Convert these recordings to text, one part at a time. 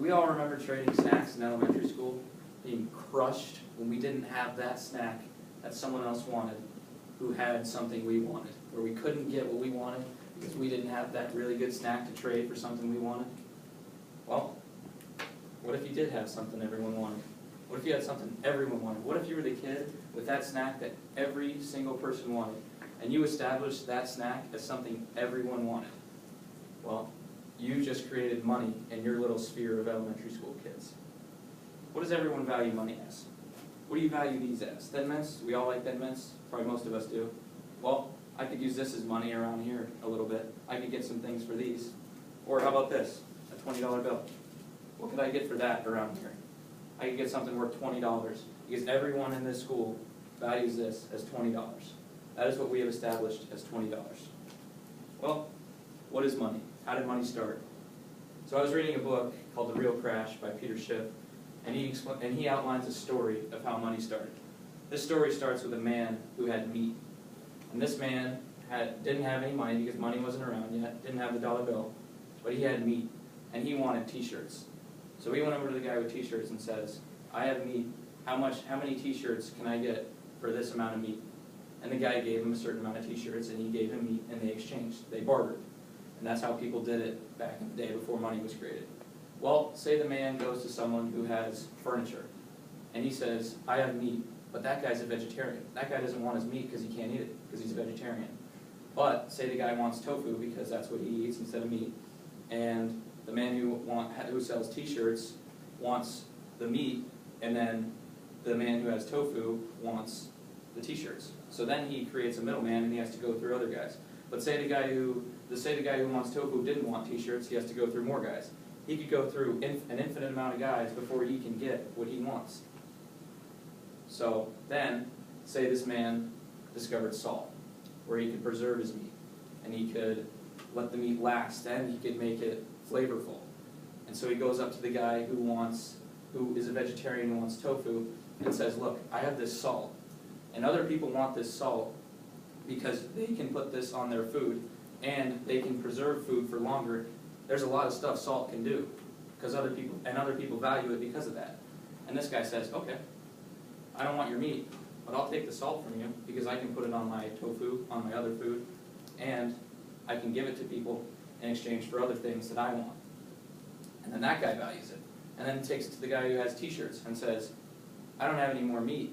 Do we all remember trading snacks in elementary school? Being crushed when we didn't have that snack that someone else wanted, who had something we wanted, where we couldn't get what we wanted because we didn't have that really good snack to trade for something we wanted? Well, what if you did have something everyone wanted? What if you had something everyone wanted? What if you were the kid with that snack that every single person wanted, and you established that snack as something everyone wanted? Well, you just created money in your little sphere of elementary school kids. What does everyone value money as? What do you value these as? Thin mints? We all like thin mints? Probably most of us do. Well, I could use this as money around here a little bit. I could get some things for these. Or how about this? A $20 bill. What could I get for that around here? I could get something worth $20 because everyone in this school values this as $20. That is what we have established as $20. Well, what is money? How did money start? So I was reading a book called The Real Crash by Peter Schiff, and he outlines a story of how money started. This story starts with a man who had meat. And this man didn't have any money because money wasn't around yet, didn't have the dollar bill, but he had meat, and he wanted t-shirts. So he went over to the guy with t-shirts and says, I have meat, how many t-shirts can I get for this amount of meat? And the guy gave him a certain amount of t-shirts, and he gave him meat, and they exchanged, they bartered. And that's how people did it back in the day before money was created. Well, say the man goes to someone who has furniture, and he says, I have meat, but that guy's a vegetarian. That guy doesn't want his meat because he can't eat it, because he's a vegetarian. But say the guy wants tofu because that's what he eats instead of meat, and the man who sells t-shirts wants the meat, and then the man who has tofu wants the t-shirts. So then he creates a middleman, and he has to go through other guys. But say the guy who wants tofu didn't want t-shirts, he has to go through more guys. He could go through an infinite amount of guys before he can get what he wants. So then, say this man discovered salt, where he could preserve his meat, and he could let the meat last, and he could make it flavorful. And so he goes up to the guy who is a vegetarian and wants tofu, and says, look, I have this salt, and other people want this salt because they can put this on their food, and they can preserve food for longer. There's a lot of stuff salt can do, because other people value it because of that. And this guy says, okay, I don't want your meat, but I'll take the salt from you because I can put it on my tofu, on my other food, and I can give it to people in exchange for other things that I want. And then that guy values it. And then takes it to the guy who has t-shirts and says, I don't have any more meat,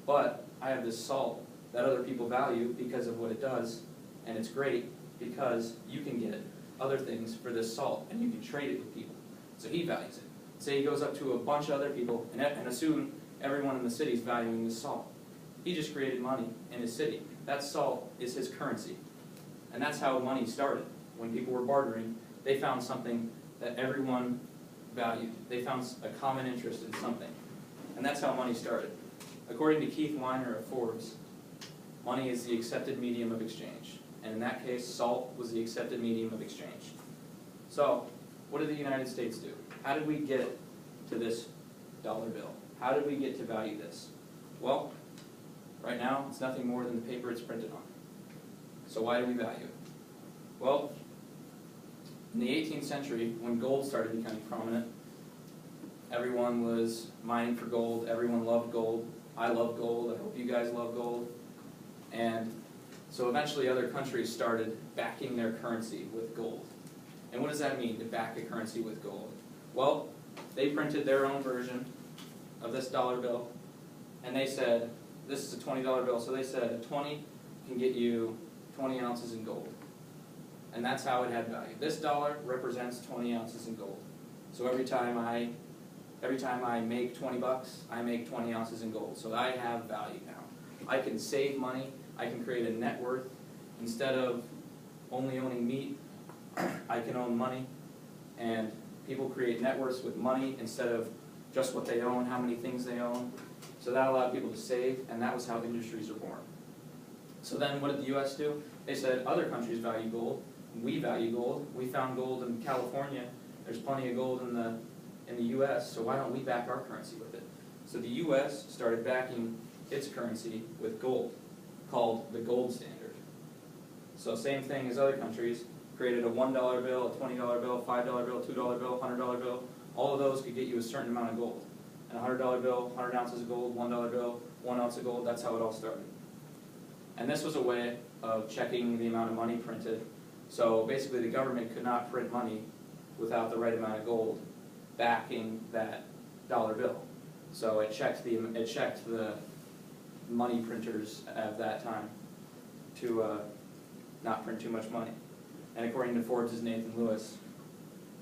but I have this salt that other people value because of what it does, and it's great because you can get other things for this salt, and you can trade it with people. So he values it. Say he goes up to a bunch of other people, and assume everyone in the city is valuing this salt. He just created money in his city. That salt is his currency. And that's how money started. When people were bartering, they found something that everyone valued. They found a common interest in something. And that's how money started. According to Keith Weiner of Forbes, money is the accepted medium of exchange. And in that case, salt was the accepted medium of exchange. So, what did the United States do? How did we get to this dollar bill? How did we get to value this? Well, right now, it's nothing more than the paper it's printed on. So why do we value it? Well, in the 18th century, when gold started becoming prominent, everyone was mining for gold. Everyone loved gold. I love gold. I hope you guys love gold. And so eventually other countries started backing their currency with gold. And what does that mean, to back a currency with gold? Well, they printed their own version of this dollar bill, and they said, this is a $20 bill, so they said a 20 can get you 20 ounces in gold. And that's how it had value. This dollar represents 20 ounces in gold. So every time I make 20 bucks, I make 20 ounces in gold. So I have value now. I can save money. I can create a net worth. Instead of only owning meat, I can own money. And people create net worths with money instead of just what they own, how many things they own. So that allowed people to save, and that was how industries were born. So then what did the U.S. do? They said other countries value gold. We value gold. We found gold in California. There's plenty of gold in the U.S., so why don't we back our currency with it? So the U.S. started backing its currency with gold, called the gold standard. So same thing as other countries, created a $1 bill, a $20 bill, $5 bill, $2 bill, $100 bill, all of those could get you a certain amount of gold. And a $100 bill, 100 ounces of gold, $1 bill, 1 ounce of gold, that's how it all started. And this was a way of checking the amount of money printed. So basically the government could not print money without the right amount of gold backing that dollar bill. So it checked the money printers at that time to not print too much money. And according to Forbes' Nathan Lewis,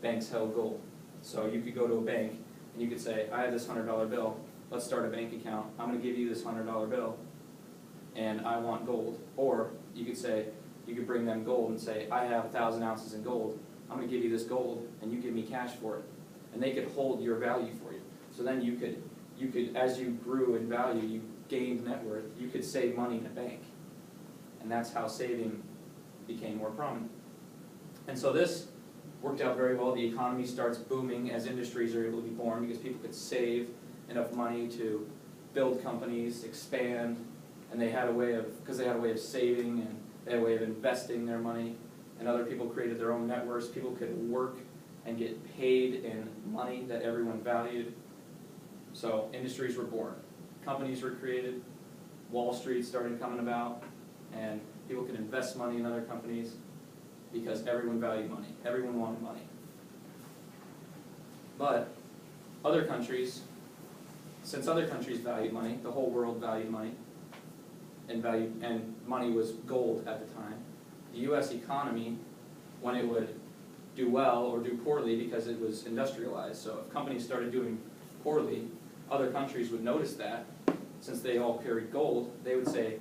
banks held gold. So you could go to a bank and you could say, I have this $100 bill, let's start a bank account, I'm going to give you this $100 bill and I want gold. Or you could say, you could bring them gold and say, I have 1,000 ounces in gold, I'm going to give you this gold and you give me cash for it. And they could hold your value for you. So then you could, as you grew in value, you gained net worth, you could save money in a bank. And that's how saving became more prominent. And so this worked out very well. The economy starts booming as industries are able to be born because people could save enough money to build companies, expand, and they had a way of, because they had a way of saving and they had a way of investing their money, and other people created their own networks. People could work and get paid in money that everyone valued. So industries were born, companies were created, Wall Street started coming about, and people could invest money in other companies because everyone valued money. Everyone wanted money. But other countries, since other countries valued money, the whole world valued money, and money was gold at the time, the U.S. economy, when it would do well or do poorly because it was industrialized, so if companies started doing poorly, other countries would notice that. Since they all carried gold, they would say,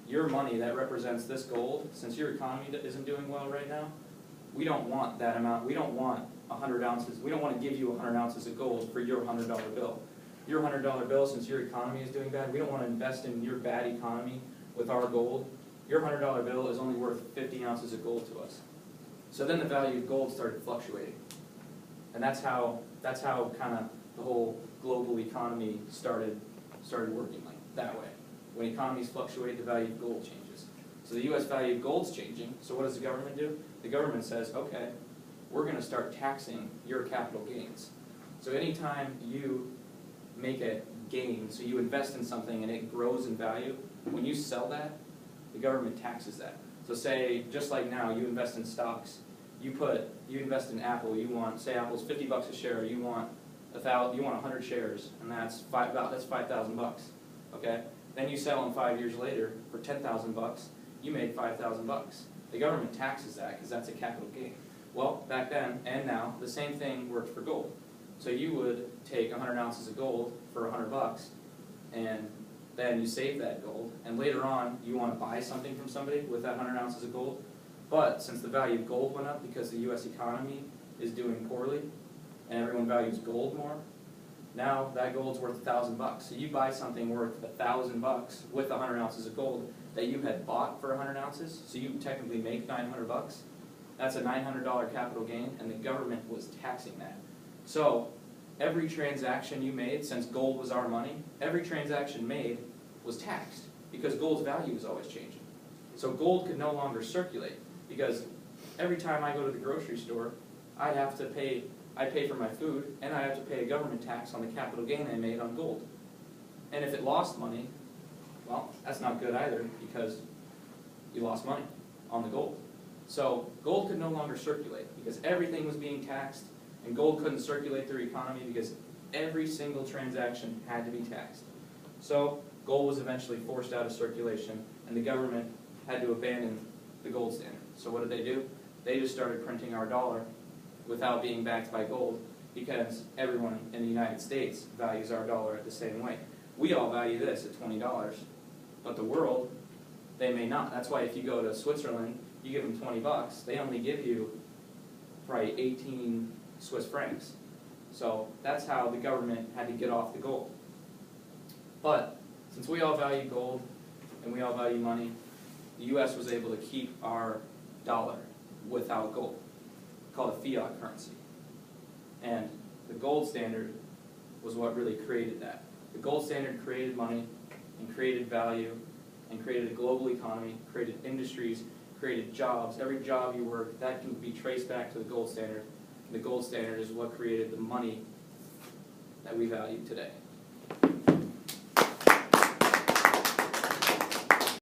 your money that represents this gold, since your economy isn't doing well right now, we don't want that amount, we don't want 100 ounces, we don't want to give you 100 ounces of gold for your $100 bill. Your $100 bill, since your economy is doing bad, we don't want to invest in your bad economy with our gold. Your $100 bill is only worth 50 ounces of gold to us. So then the value of gold started fluctuating. And that's how kind of the whole global economy started working like that way. When economies fluctuate, the value of gold changes. So the U.S. value of gold's changing, so what does the government do? The government says, okay, we're going to start taxing your capital gains. So anytime you make a gain, so you invest in something and it grows in value, when you sell that, the government taxes that. So say, just like now, you invest in stocks, you invest in Apple, you want, say Apple's $50 a share, you want 100 shares, and that's $5,000, okay? Then you sell them 5 years later for $10,000, you made $5,000. The government taxes that because that's a capital gain. Well, back then and now, the same thing worked for gold. So you would take 100 ounces of gold for $100, and then you save that gold, and later on you want to buy something from somebody with that 100 ounces of gold. But since the value of gold went up because the U.S. economy is doing poorly, and everyone values gold more, now that gold's worth $1,000. So you buy something worth $1,000 with 100 ounces of gold that you had bought for 100 ounces, so you technically make $900. That's a $900 capital gain, and the government was taxing that. So every transaction you made, since gold was our money, every transaction made was taxed because gold's value was always changing. So gold could no longer circulate because every time I go to the grocery store, I pay for my food, and I have to pay a government tax on the capital gain I made on gold. And if it lost money, well, that's not good either because you lost money on the gold. So gold could no longer circulate because everything was being taxed, and gold couldn't circulate through the economy because every single transaction had to be taxed. So gold was eventually forced out of circulation, and the government had to abandon the gold standard. So what did they do? They just started printing our dollar without being backed by gold because everyone in the United States values our dollar the same way. We all value this at $20, but the world, they may not. That's why if you go to Switzerland, you give them $20, they only give you probably 18 Swiss francs. So that's how the government had to get off the gold. But since we all value gold and we all value money, the U.S. was able to keep our dollar without gold, called a fiat currency. And the gold standard was what really created that. The gold standard created money and created value and created a global economy, created industries, created jobs. Every job you work, that can be traced back to the gold standard. And the gold standard is what created the money that we value today.